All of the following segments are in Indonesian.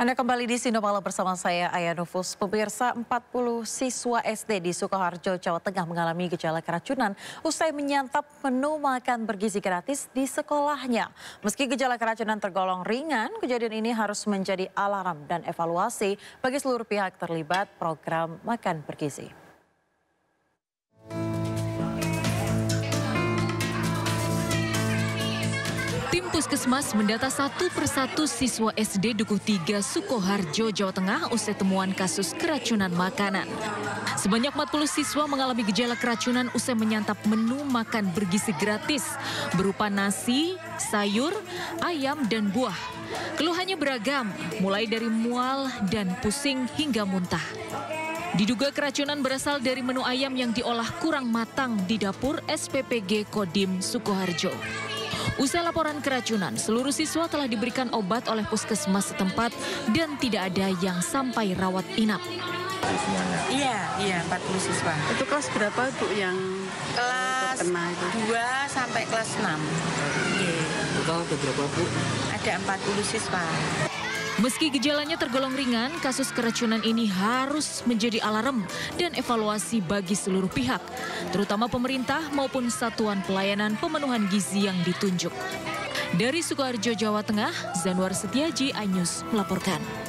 Anda kembali di Sinopala bersama saya, Aya Nufus. Pemirsa, 40 siswa SD di Sukoharjo, Jawa Tengah mengalami gejala keracunan usai menyantap menu makan bergizi gratis di sekolahnya. Meski gejala keracunan tergolong ringan, kejadian ini harus menjadi alarm dan evaluasi bagi seluruh pihak terlibat program makan bergizi. Tim Puskesmas mendata satu persatu siswa SD Dukuh 3 Sukoharjo, Jawa Tengah usai temuan kasus keracunan makanan. Sebanyak 40 siswa mengalami gejala keracunan usai menyantap menu makan bergizi gratis berupa nasi, sayur, ayam, dan buah. Keluhannya beragam, mulai dari mual dan pusing hingga muntah. Diduga keracunan berasal dari menu ayam yang diolah kurang matang di dapur SPPG Kodim Sukoharjo. Usai laporan keracunan, seluruh siswa telah diberikan obat oleh puskesmas setempat dan tidak ada yang sampai rawat inap. Iya, 40 siswa. Itu kelas berapa, Bu, yang Kelas kena itu? 2 sampai kelas 6. Total ada berapa, Bu? Ada 40 siswa. Meski gejalanya tergolong ringan, kasus keracunan ini harus menjadi alarm dan evaluasi bagi seluruh pihak, terutama pemerintah maupun satuan pelayanan pemenuhan gizi yang ditunjuk. Dari Sukoharjo, Jawa Tengah, Zanwar Setiaji, iNews melaporkan.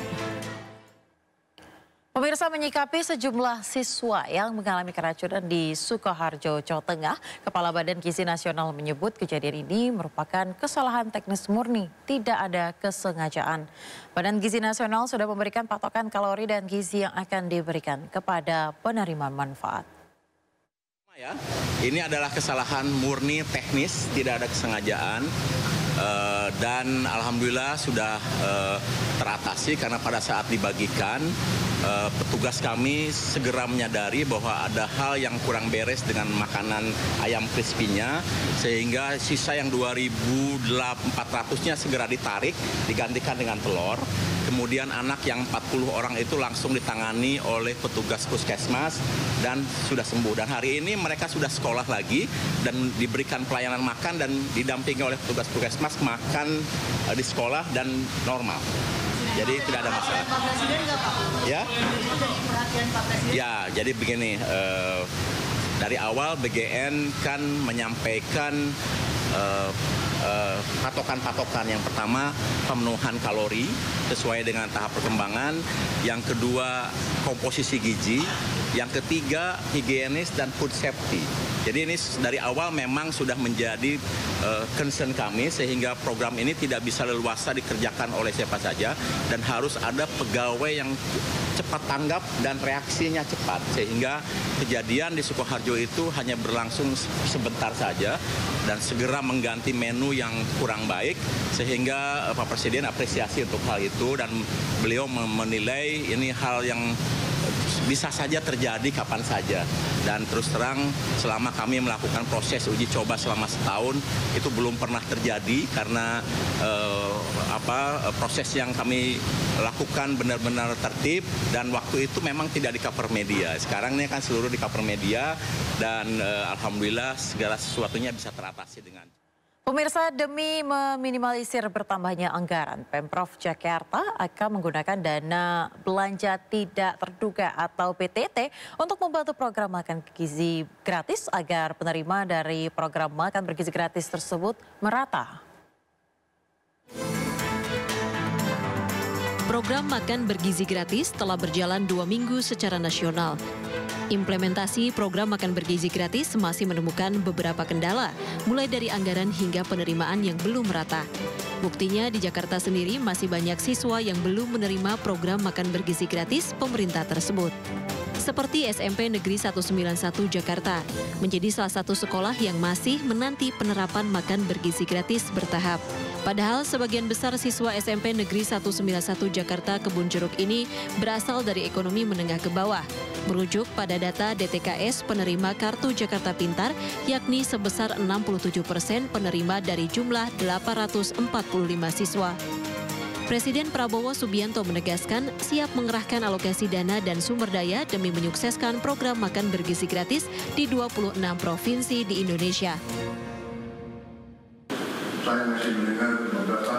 Pemirsa, menyikapi sejumlah siswa yang mengalami keracunan di Sukoharjo, Jawa Tengah, Kepala Badan Gizi Nasional menyebut kejadian ini merupakan kesalahan teknis murni, tidak ada kesengajaan. Badan Gizi Nasional sudah memberikan patokan kalori dan gizi yang akan diberikan kepada penerima manfaat. Ini adalah kesalahan murni teknis, tidak ada kesengajaan. Dan alhamdulillah sudah teratasi karena pada saat dibagikan petugas kami segera menyadari bahwa ada hal yang kurang beres dengan makanan ayam crispy-nya, sehingga sisa yang 2.400-nya segera ditarik, digantikan dengan telur. Kemudian anak yang 40 orang itu langsung ditangani oleh petugas puskesmas dan sudah sembuh. Dan hari ini mereka sudah sekolah lagi dan diberikan pelayanan makan dan didampingi oleh petugas puskesmas makan di sekolah dan normal. Jadi tidak ada masalah. Ya? Ya, jadi begini, dari awal BGN kan menyampaikan patokan-patokan. Yang pertama, pemenuhan kalori sesuai dengan tahap perkembangan. Yang kedua, komposisi gizi. Yang ketiga, higienis dan food safety. Jadi ini dari awal memang sudah menjadi concern kami, sehingga program ini tidak bisa leluasa dikerjakan oleh siapa saja dan harus ada pegawai yang cepat tanggap dan reaksinya cepat, sehingga kejadian di Sukoharjo itu hanya berlangsung sebentar saja dan segera mengganti menu yang kurang baik, sehingga Pak Presiden apresiasi untuk hal itu dan beliau menilai ini hal yang bisa saja terjadi kapan saja. Dan terus terang selama kami melakukan proses uji coba selama setahun itu belum pernah terjadi karena proses yang kami lakukan benar-benar tertib dan waktu itu memang tidak di cover media. Sekarang ini kan seluruh di cover media dan alhamdulillah segala sesuatunya bisa teratasi dengan. Pemirsa, demi meminimalisir bertambahnya anggaran, Pemprov Jakarta akan menggunakan dana belanja tidak terduga atau PTT untuk membantu program makan gizi gratis agar penerima dari program makan bergizi gratis tersebut merata. Program makan bergizi gratis telah berjalan 2 minggu secara nasional. Implementasi program makan bergizi gratis masih menemukan beberapa kendala, mulai dari anggaran hingga penerimaan yang belum merata. Buktinya di Jakarta sendiri masih banyak siswa yang belum menerima program makan bergizi gratis pemerintah tersebut. Seperti SMP Negeri 191 Jakarta, menjadi salah satu sekolah yang masih menanti penerapan makan bergizi gratis bertahap. Padahal sebagian besar siswa SMP Negeri 191 Jakarta Kebun Jeruk ini berasal dari ekonomi menengah ke bawah. Merujuk pada data DTKS penerima Kartu Jakarta Pintar, yakni sebesar 67% penerima dari jumlah 845 siswa. Presiden Prabowo Subianto menegaskan siap mengerahkan alokasi dana dan sumber daya demi menyukseskan program makan bergizi gratis di 26 provinsi di Indonesia. Saya masih mendengar beberapa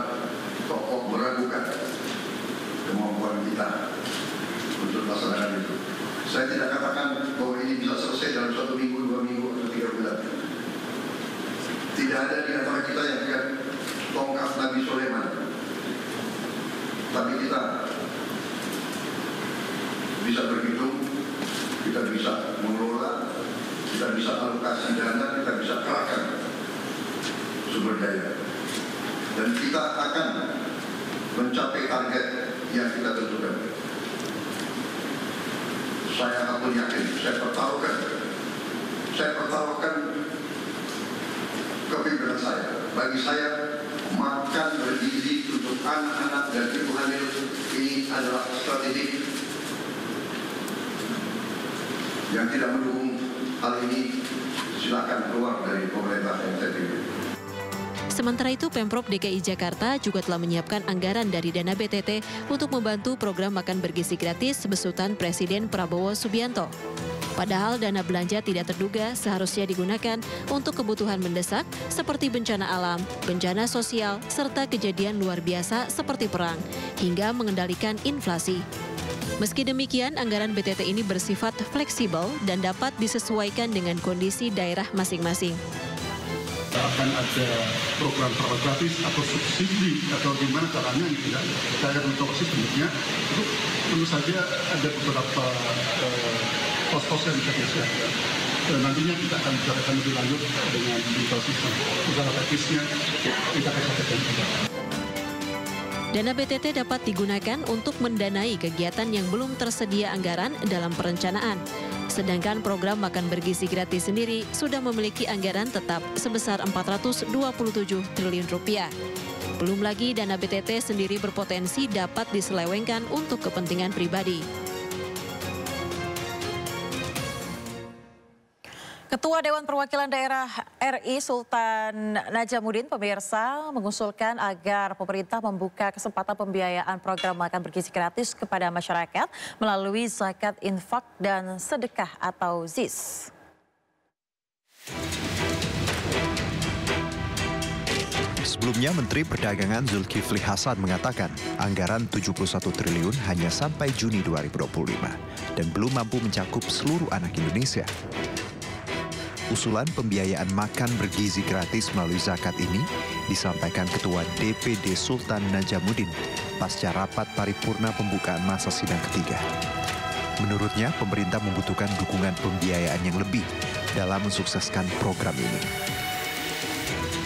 tokoh meragukan kemampuan kawan-kawan kita untuk melaksanakan itu. Saya tidak katakan bahwa ini bisa selesai dalam 1 minggu, 2 minggu, atau 3 bulan. Tidak ada di antara kita yang punya tongkat Nabi Sulaiman. Tapi kita bisa berhitung, kita bisa mengelola, kita bisa alokasi dana, kita bisa kerahkan sumber daya. Dan kita akan mencapai target yang kita tentukan. Saya pun yakin, saya pertaruhkan kepimpinan saya. Bagi saya, makan bergizi untuk anak-anak dan ibu hamil ini adalah strategi. Yang tidak mendukung hal ini, silakan keluar dari pemerintah yang saya pilih. Sementara itu, Pemprov DKI Jakarta juga telah menyiapkan anggaran dari dana BTT untuk membantu program makan bergizi gratis besutan Presiden Prabowo Subianto. Padahal dana belanja tidak terduga seharusnya digunakan untuk kebutuhan mendesak seperti bencana alam, bencana sosial, serta kejadian luar biasa seperti perang, hingga mengendalikan inflasi. Meski demikian, anggaran BTT ini bersifat fleksibel dan dapat disesuaikan dengan kondisi daerah masing-masing. Akan ada program gratis atau subsidi atau gimana caranya gitu ya. Saya akan mencoba sistemnya. Itu tentu saja ada beberapa pos-pos yang bisa disiapkan. Nantinya kita akan bicarakan lebih lanjut dengan sistem. Usaha teknisnya kita akan sampaikan juga. Dana BTT dapat digunakan untuk mendanai kegiatan yang belum tersedia anggaran dalam perencanaan. Sedangkan program makan bergizi gratis sendiri sudah memiliki anggaran tetap sebesar 427 triliun rupiah. Belum lagi dana BTT sendiri berpotensi dapat diselewengkan untuk kepentingan pribadi. Ketua Dewan Perwakilan Daerah RI Sultan Najamuddin pemirsa mengusulkan agar pemerintah membuka kesempatan pembiayaan program makan bergizi gratis kepada masyarakat melalui zakat infak dan sedekah atau ZIS. Sebelumnya, Menteri Perdagangan Zulkifli Hasan mengatakan anggaran 71 triliun hanya sampai Juni 2025 dan belum mampu mencakup seluruh anak Indonesia. Usulan pembiayaan makan bergizi gratis melalui zakat ini disampaikan Ketua DPD Sultan Najamuddin pasca rapat paripurna pembukaan masa sidang ketiga. Menurutnya, pemerintah membutuhkan dukungan pembiayaan yang lebih dalam mensukseskan program ini.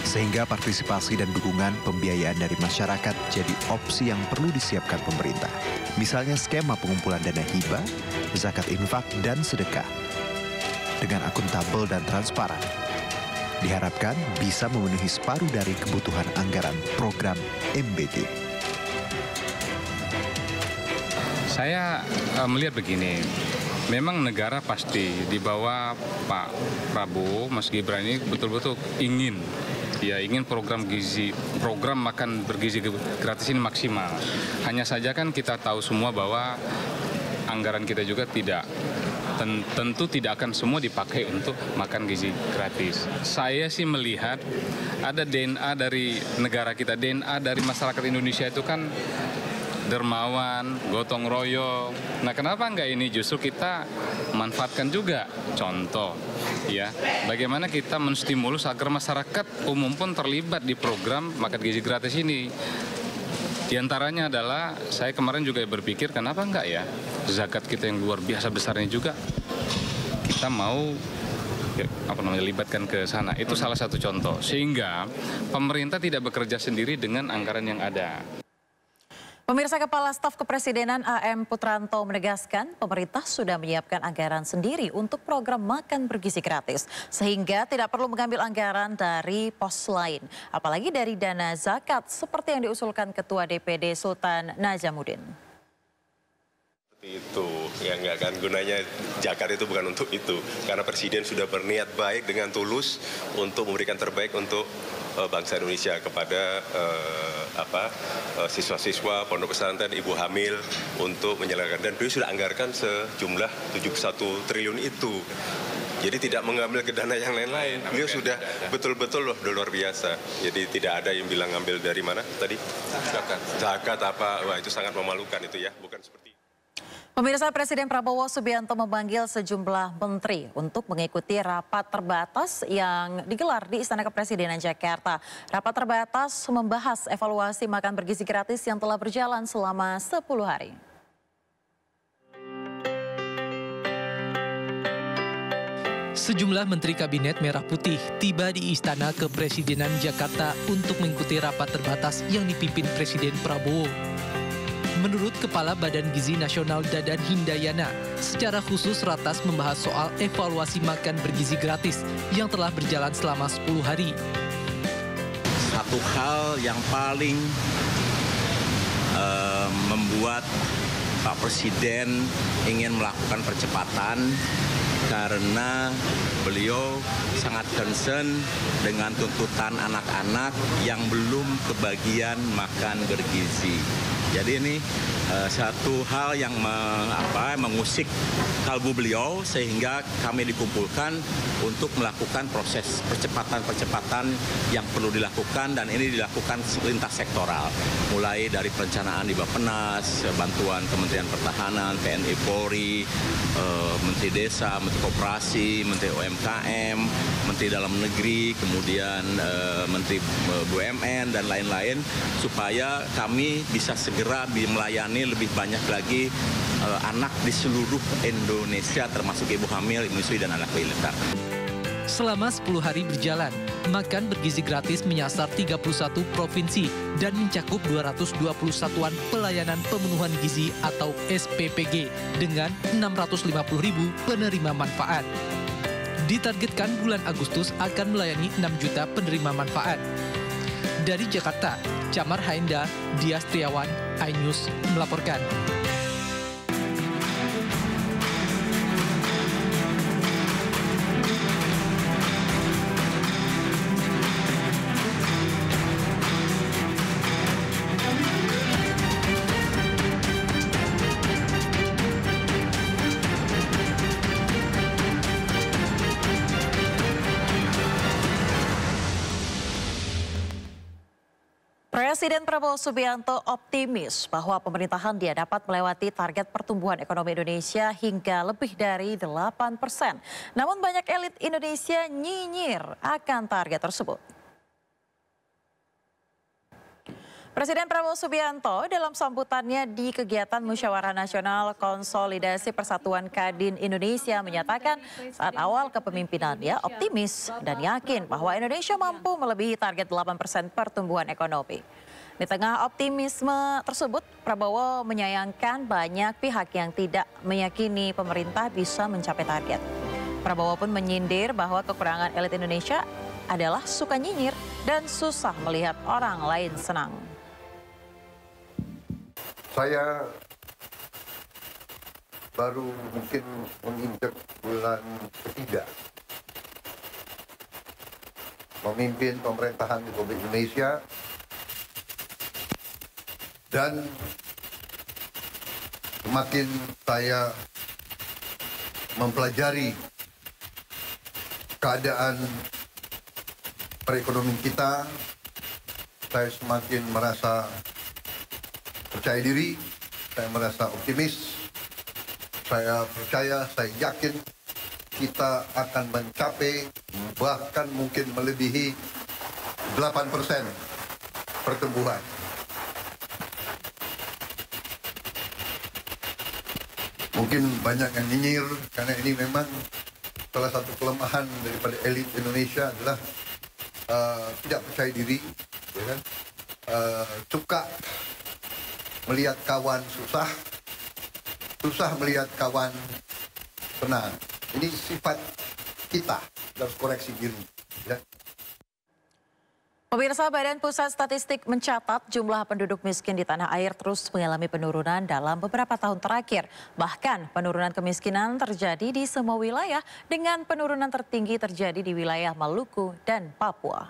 Sehingga partisipasi dan dukungan pembiayaan dari masyarakat jadi opsi yang perlu disiapkan pemerintah. Misalnya skema pengumpulan dana hibah, zakat infak, dan sedekah dengan akuntabel dan transparan. Diharapkan bisa memenuhi separuh dari kebutuhan anggaran program MBG. Saya melihat begini, memang negara pasti di bawah Pak Prabowo, Mas Gibran ini betul-betul ingin program makan bergizi gratis ini maksimal. Hanya saja kan kita tahu semua bahwa anggaran kita juga tentu tidak akan semua dipakai untuk makan gizi gratis. Saya sih melihat ada DNA dari negara kita, DNA dari masyarakat Indonesia itu kan dermawan, gotong royong. Nah, kenapa enggak ini justru kita manfaatkan juga? Contoh, ya, bagaimana kita menstimulus agar masyarakat umum pun terlibat di program makan gizi gratis ini. Di antaranya adalah, saya kemarin juga berpikir, kenapa enggak ya, zakat kita yang luar biasa besarnya juga, kita mau libatkan ke sana. Itu salah satu contoh. Sehingga pemerintah tidak bekerja sendiri dengan anggaran yang ada. Pemirsa, Kepala Staf Kepresidenan AM Putranto menegaskan pemerintah sudah menyiapkan anggaran sendiri untuk program makan bergizi gratis. Sehingga tidak perlu mengambil anggaran dari pos lain. Apalagi dari dana zakat seperti yang diusulkan Ketua DPD Sultan Najamuddin. Itu yang nggak kan gunanya zakat itu bukan untuk itu. Karena Presiden sudah berniat baik dengan tulus untuk memberikan terbaik untuk bangsa Indonesia kepada siswa-siswa, pondok pesantren, ibu hamil untuk menyelenggarakan, dan beliau sudah anggarkan sejumlah 71 triliun itu. Jadi tidak mengambil ke dana yang lain-lain. Beliau sudah betul-betul loh luar biasa. Jadi tidak ada yang bilang ngambil dari mana tadi? Zakat apa? Wah, itu sangat memalukan itu ya, bukan seperti. Pemirsa, Presiden Prabowo Subianto memanggil sejumlah menteri untuk mengikuti rapat terbatas yang digelar di Istana Kepresidenan Jakarta. Rapat terbatas membahas evaluasi makan bergizi gratis yang telah berjalan selama 10 hari. Sejumlah Menteri Kabinet Merah Putih tiba di Istana Kepresidenan Jakarta untuk mengikuti rapat terbatas yang dipimpin Presiden Prabowo. Menurut Kepala Badan Gizi Nasional Dadan Hindayana, secara khusus Ratas membahas soal evaluasi makan bergizi gratis yang telah berjalan selama 10 hari. Satu hal yang paling membuat Pak Presiden ingin melakukan percepatan karena beliau sangat concern dengan tuntutan anak-anak yang belum kebagian makan bergizi. Jadi ini satu hal yang mengusik kalbu beliau sehingga kami dikumpulkan untuk melakukan proses percepatan yang perlu dilakukan, dan ini dilakukan lintas sektoral. Mulai dari perencanaan di Bappenas, bantuan Kementerian Pertahanan, TNI Polri, Menteri Desa, Menteri Koperasi, Menteri UMKM, Menteri Dalam Negeri, kemudian Menteri BUMN dan lain-lain, supaya kami bisa segera melayani lebih banyak lagi anak di seluruh Indonesia, termasuk ibu hamil, menyusui dan anak balita. Selama 10 hari berjalan, makan bergizi gratis menyasar 31 provinsi dan mencakup 220 satuan pelayanan pemenuhan gizi atau SPPG dengan 650.000 penerima manfaat. Ditargetkan bulan Agustus akan melayani 6 juta penerima manfaat. Dari Jakarta, Camar Haenda, Dias Triawan, iNews melaporkan. Presiden Prabowo Subianto optimis bahwa pemerintahan dia dapat melewati target pertumbuhan ekonomi Indonesia hingga lebih dari 8%. Namun banyak elit Indonesia nyinyir akan target tersebut. Presiden Prabowo Subianto dalam sambutannya di kegiatan Musyawarah Nasional Konsolidasi Persatuan Kadin Indonesia menyatakan saat awal kepemimpinannya optimis dan yakin bahwa Indonesia mampu melebihi target 8% pertumbuhan ekonomi. Di tengah optimisme tersebut, Prabowo menyayangkan banyak pihak yang tidak meyakini pemerintah bisa mencapai target. Prabowo pun menyindir bahwa kekurangan elit Indonesia adalah suka nyinyir dan susah melihat orang lain senang. Saya baru mungkin menginjak bulan ketiga memimpin pemerintahan Republik Indonesia, dan semakin saya mempelajari keadaan perekonomian kita, saya semakin merasa percaya diri, saya merasa optimis, saya percaya, saya yakin kita akan mencapai bahkan mungkin melebihi 8% pertumbuhan. Mungkin banyak yang nyinyir karena ini memang salah satu kelemahan daripada elit Indonesia adalah tidak percaya diri, ya kan? Suka melihat kawan susah melihat kawan senang. Ini sifat kita, harus koreksi diri. Ya. Pemirsa, Badan Pusat Statistik mencatat jumlah penduduk miskin di tanah air terus mengalami penurunan dalam beberapa tahun terakhir. Bahkan penurunan kemiskinan terjadi di semua wilayah dengan penurunan tertinggi terjadi di wilayah Maluku dan Papua.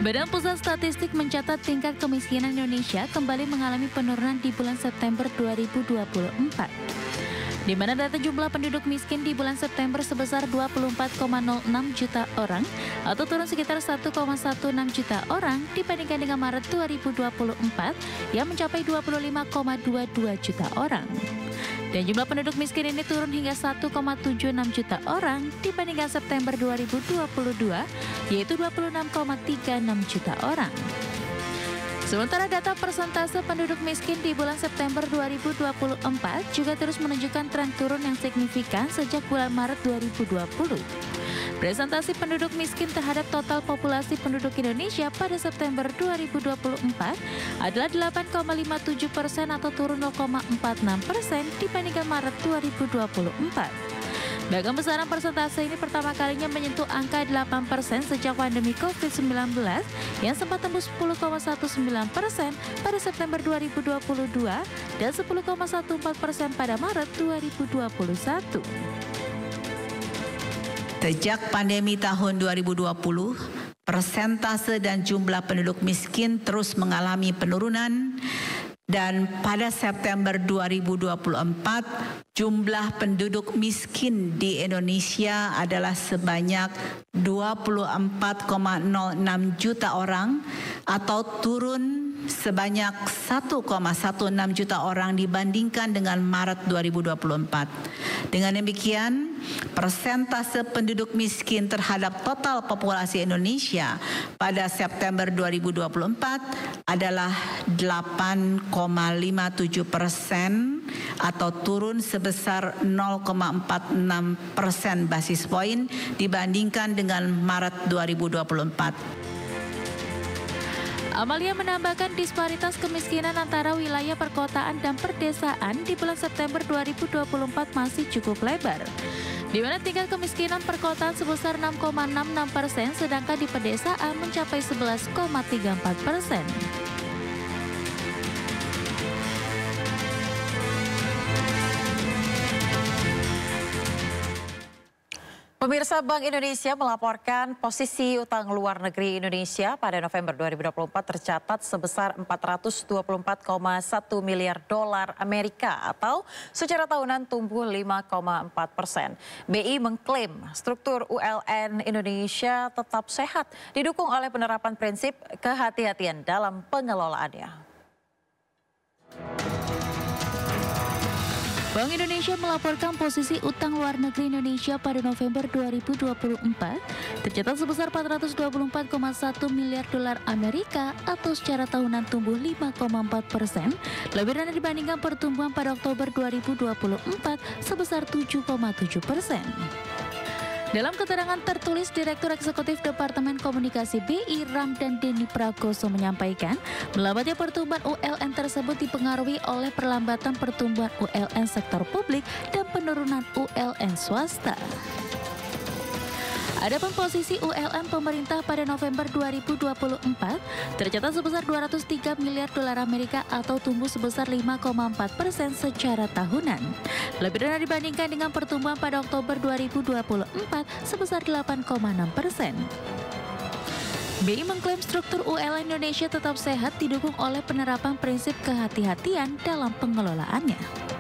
Badan Pusat Statistik mencatat tingkat kemiskinan Indonesia kembali mengalami penurunan di bulan September 2024. Di mana data jumlah penduduk miskin di bulan September sebesar 24,06 juta orang atau turun sekitar 1,16 juta orang dibandingkan dengan Maret 2024 yang mencapai 25,22 juta orang. Dan jumlah penduduk miskin ini turun hingga 1,76 juta orang dibandingkan September 2022, yaitu 26,36 juta orang. Sementara data persentase penduduk miskin di bulan September 2024 juga terus menunjukkan tren turun yang signifikan sejak bulan Maret 2020. Presentasi penduduk miskin terhadap total populasi penduduk Indonesia pada September 2024 adalah 8,57% atau turun 0,46% dibandingkan Maret 2024. Bahkan besaran persentase ini pertama kalinya menyentuh angka 8% sejak pandemi COVID-19 yang sempat tembus 10,19% pada September 2022 dan 10,14% pada Maret 2021. Sejak pandemi tahun 2020, persentase dan jumlah penduduk miskin terus mengalami penurunan dan pada September 2024 jumlah penduduk miskin di Indonesia adalah sebanyak 24,06 juta orang atau turun sebanyak 1,16 juta orang dibandingkan dengan Maret 2024. Dengan demikian, persentase penduduk miskin terhadap total populasi Indonesia pada September 2024 adalah 8,57% atau turun sebesar 0,46% basis poin dibandingkan dengan Maret 2024. Amalia menambahkan disparitas kemiskinan antara wilayah perkotaan dan perdesaan di bulan September 2024 masih cukup lebar, di mana tingkat kemiskinan perkotaan sebesar 6,66%, sedangkan di pedesaan mencapai 11,34%. Pemirsa, Bank Indonesia melaporkan posisi utang luar negeri Indonesia pada November 2024 tercatat sebesar 424,1 miliar dolar Amerika atau secara tahunan tumbuh 5,4%. BI mengklaim struktur ULN Indonesia tetap sehat, didukung oleh penerapan prinsip kehati-hatian dalam pengelolaannya. Bank Indonesia melaporkan posisi utang luar negeri Indonesia pada November 2024 tercatat sebesar 424,1 miliar dolar Amerika atau secara tahunan tumbuh 5,4%, lebih rendah dibandingkan pertumbuhan pada Oktober 2024 sebesar 7,7%. Dalam keterangan tertulis, Direktur Eksekutif Departemen Komunikasi BI Ramdan Denny Prakoso menyampaikan, melambatnya pertumbuhan ULN tersebut dipengaruhi oleh perlambatan pertumbuhan ULN sektor publik dan penurunan ULN swasta. Adapun posisi ULN pemerintah pada November 2024 tercatat sebesar 203 miliar dolar Amerika atau tumbuh sebesar 5,4% secara tahunan. Lebih rendah dibandingkan dengan pertumbuhan pada Oktober 2024 sebesar 8,6%. BI mengklaim struktur ULN Indonesia tetap sehat, didukung oleh penerapan prinsip kehati-hatian dalam pengelolaannya.